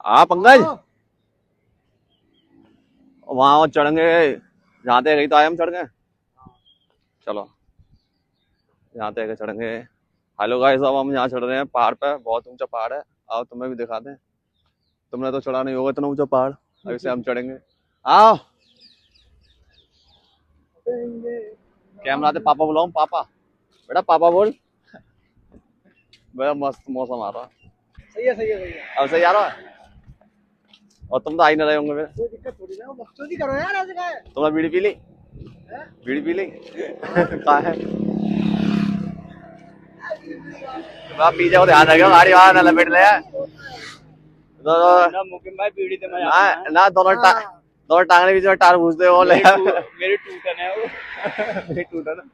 हाँ पंकज, वहां चढ़ेंगे जहाँ तक गई तो आए हम चढ़ गए। चलो यहाँ तक चढ़ेंगे। हेलो गाइस, अब हम यहाँ चढ़ रहे हैं पहाड़ पे, बहुत ऊंचा पहाड़ है। आओ तुम्हें भी दिखाते हैं। तुमने तो चढ़ा नहीं होगा इतना ऊंचा पहाड़, अभी से हम चढ़ेंगे। आओ कैमरा दे, पापा बुलाऊं? पापा, बेटा पापा बोल। बड़ा मस्त मौसम आ रहा है। सही है सही है सही है। अब सही आ रहा है। और तुम तो आ ही ना रहे होंगे फिर। कोई दिक्कत थोड़ी ना, बकचोदी करो यार, ऐसे का है। तुमने बीड़ी पी ली? बीड़ी पी ली? कहाँ है? आप पी जाओ, ध्यान रखो गाड़ी वहां ना लपेट ले। ना मुकिम भाई बीड़ी दे मैं ना ना, दोनों टांगने बीच में टार घुस दे वो ले। मेरी टूटन है वो। मेरी टूटन।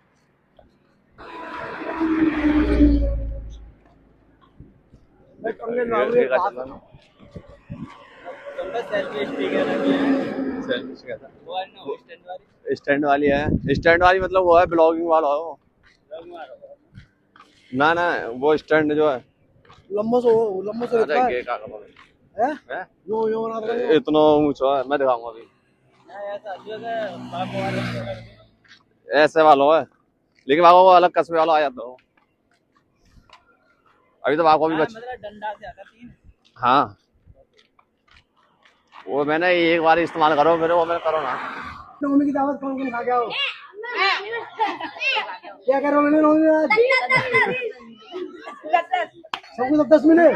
पंगे ना हुए बात। तुम सेल्फी स्टिक है ना, सेल्फी कैसा? वो है ना स्टैंड वाली। स्टैंड वाली है? स्टैंड वाली मतलब वो है ब्लॉगिंग वाला है वो। ना ना, वो स्टैंड जो है लंबा सो अरे रहता के है। का है? हैं? यो बना रहा है। इतना ऊंचा है, मैं दिखाऊंगा अभी। ऐसा जो है बाप वाला। ऐसे वाला है, लेकिन बाबा वो अलग कस्बे वाला आ जाता है। अभी तो बाबा भी बच। मतलब डंडा से आता 3। हाँ, वो मैंने एक बार इस्तेमाल करो, मेरे वो मैंने करो ना। मम्मी की दावत कौन कौन खा गया हो? क्या कर रहे हो मैंने रोज आज? सबको 10 मिले।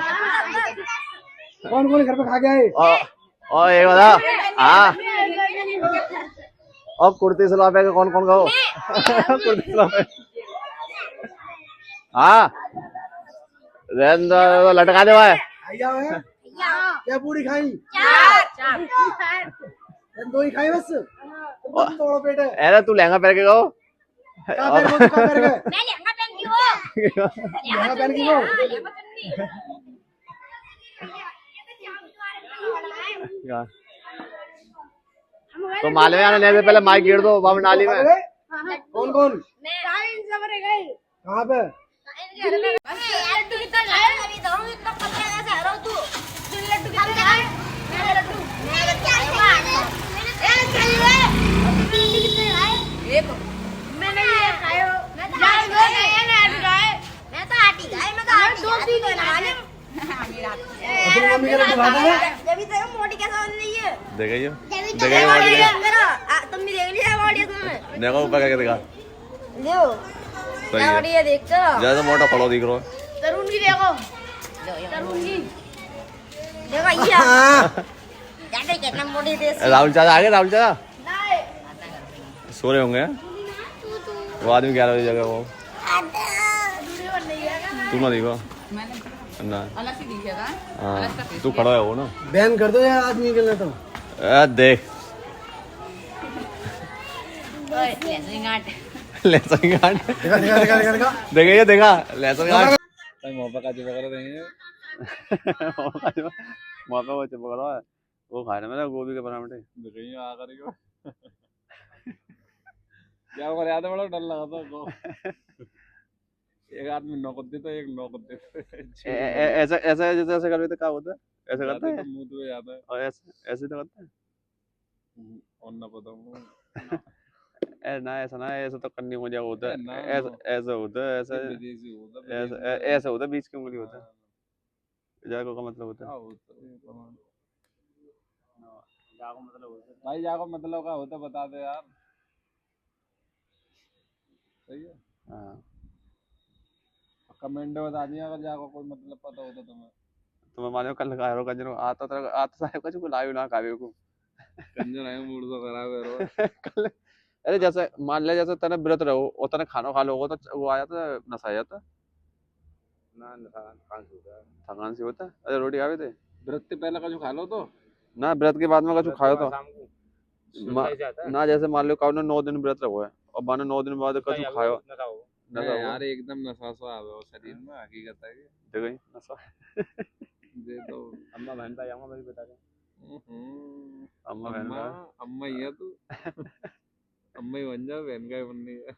कौन कौन घर पे खा गया है? और एक बता। हाँ, और कुर्ती सलवार पे कौन कौन खाओ? कुर्ती सलवार पे। हाँ, लटका दे भाई। आया है? क्या पूरी खाई? 2 ही खाई बस। तोड़ो पेट है। अरे तू लहंगा पहन के गो। कहाँ पहन गए? कहाँ पहन गए? मैं लहंगा पहन की हूँ। लहंगा पहन की हो? लहंगा पहन की। तो मालवे आने ले पहले माइक गिर दो बाबू नाली में। कौन कौन? मैं कहाँ पे? लड्डू कितना खाए? अभी तो हम इतना पतला कैसे आ रहा हूँ तू? तू लड्डू कितना खाए? मैं लड्डू क्या खाया? एक खाई है। लड्डू कितने खाए? एक। मैंने ये खाए हो। मैं तो आटी खाए। मैं तो आटी खाए। मैं तो आटी 2-3 खा ले। अपनी मम्मी का लड्डू खाता है? जब तक मोटी कैसा बन रही है? देखिए तुम भी देख लिया बॉडी तुमने। देखो ऊपर करके दिखा। लो सही क्या है, बॉडी है देख तो। ज्यादा मोटा पड़ो दिख रहा है। तरुण की देखो। तरुण की देखो ये जाके कितना मोटी देश। राहुल चाचा आगे, राहुल चाचा नहीं सो रहे होंगे। वो आदमी 11 बजे जगह वो तू ना देखो ना अलग से दिखेगा। हाँ, तू खड़ा है वो ना। बैन कर दो यार आदमी के लिए तो। देख लहसुन काट। देखा देखा देखा देखा देखा। देखा ये देखा लहसुन काट। मोपा का चुप कर देंगे। वहाँ पे वो चिपक रहा है, वो खाने में ना गोभी के पराठे। देखिए आ करेगा। क्या कर याद है, बड़ा डर लगा था को। एक आदमी नौकत देता, एक नौकत देता। ऐसा ऐसा जैसे ऐसे कर रहे थे, क्या होता है? ऐसे करते हैं मुंह तो याद है। और ऐसे ऐसे तो करते हैं। और ना पता हूँ। ना ऐसा ना, ऐसा तो करनी हो जाए होता ना, है। ऐसा ऐसा होता है, ऐसा विदेशी होता, ऐसा ऐसा होता है, बीच की उंगली होता है। जाको का मतलब होता है। भाई जाको मतलब क्या होता बता दे यार। सही है। हाँ, कमेंट में बता दिया अगर जाको कोई मतलब पता होता तुम्हें। तुम्हें मालूम कल लगा रो कंजर आता साहब का जो लाइव ना कावे को कंजर है, मूड तो खराब है रो। कल। अरे जैसे मान ले, जैसे तने व्रत रहो और तने खाना खा लोगे तो वो आ जाता है, नशा आ जाता है ना थकान सी होता है। अरे रोटी खावे थे व्रत से पहले का जो खा लो तो ना, व्रत के बाद में कुछ खाओ तो शाम को ना, जैसे मान लो कहो ना 9 दिन व्रत रहो है और मानो 9 दिन बाद कुछ खाओ नशा हो यार एकदम नशा सा आ गया शरीर में, हकीकत है कि देखो ही नशा। दे तो अम्मा बहन का जाऊंगा मैं भी बता दें। अम्मा बहन अम्मा का अम्मा ही है तू। अम्मा ही बन जा, बहन का ही बननी है।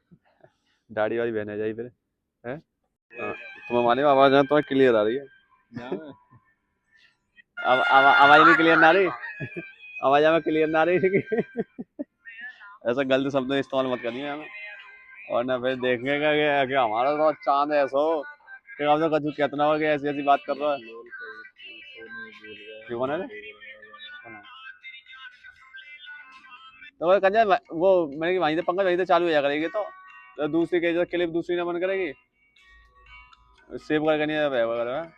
दाढ़ी वाली बहन है जाई फिर है। तुम्हें मालूम आवाज है तुम्हें क्लियर आ रही है। ना अब आवाज नहीं क्लियर ना रही, आवाज हमें क्लियर ना रही कि ऐसा गलत शब्द इस्तेमाल मत करिए हमें, और ना फिर देखेंगे कि हमारा तो चांद है सो कि हम तो कछु कितना हो गया, ऐसी ऐसी बात कर रहा है। क्यों कौन है रे? तो वो कंजा वो मैंने कि वहीं से पंकज वहीं से चालू हो जाया करेगी, तो दूसरी के क्लिप दूसरी ना बंद करेगी, सेव करके नहीं वगैरह।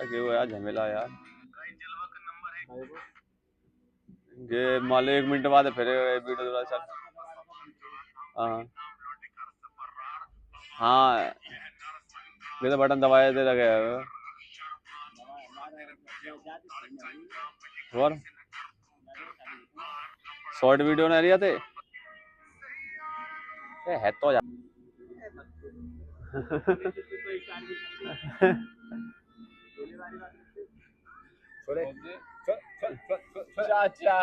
क्यों यार झमेला यार, ये मान लो 1 मिनट बाद फिर वीडियो दोबारा चल। हाँ हाँ, ये तो बटन दबाए दे लगे और शॉर्ट वीडियो नहीं रही आते है तो यार। चाचा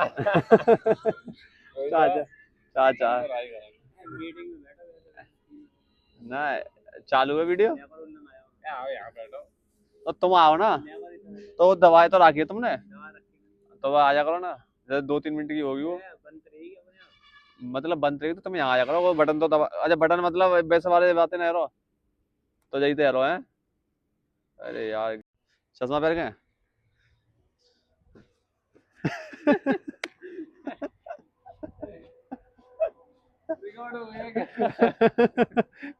चाचा चाचा ना चालू है वीडियो, यहाँ बैठो। तो तुम आओ ना, तो दवाई तो रखी है तुमने, तो आ जा करो ना, जैसे 2-3 मिनट की होगी वो, मतलब बंद रहेगी तो तुम यहाँ आ जा करो, वो बटन तो दबा, अच्छा बटन मतलब वैसे वाले बातें नहीं रो, तो यही तो रो है। अरे यार चश्मा पहन गए रिकॉर्ड हो गया क्या?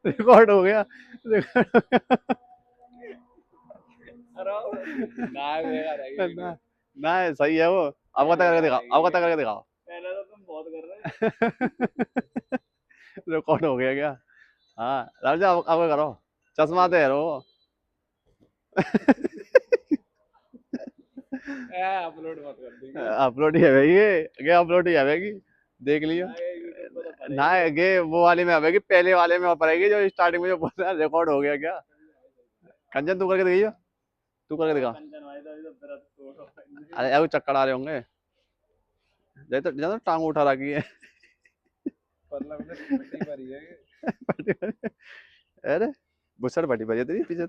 रिकॉर्ड हो गया, रिकॉर्ड हो गया। ना ना सही है वो, अब कता करके दिखाओ, अब कता करके दिखाओ। पहले तो तुम बहुत कर रहे रिकॉर्ड हो गया क्या? हाँ राजा अब करो, चश्मा तो है वो। अपलोड मत कर दी अपलोड ही आवेगी, अपलोड ही आवेगी, देख लियो ना, ये वो वाले में आवेगी, पहले वाले में पड़ेगी जो स्टार्टिंग में जो बोल रहा है रिकॉर्ड हो गया क्या। कंचन तू करके दिखाइयो, तू करके दिखा। अरे अब चक्कर आ रहे होंगे, जैसे टांग उठा रखी है। मतलब पट्टी भरी है। अरे बुसर फटी पड़ी है तेरी पीछे।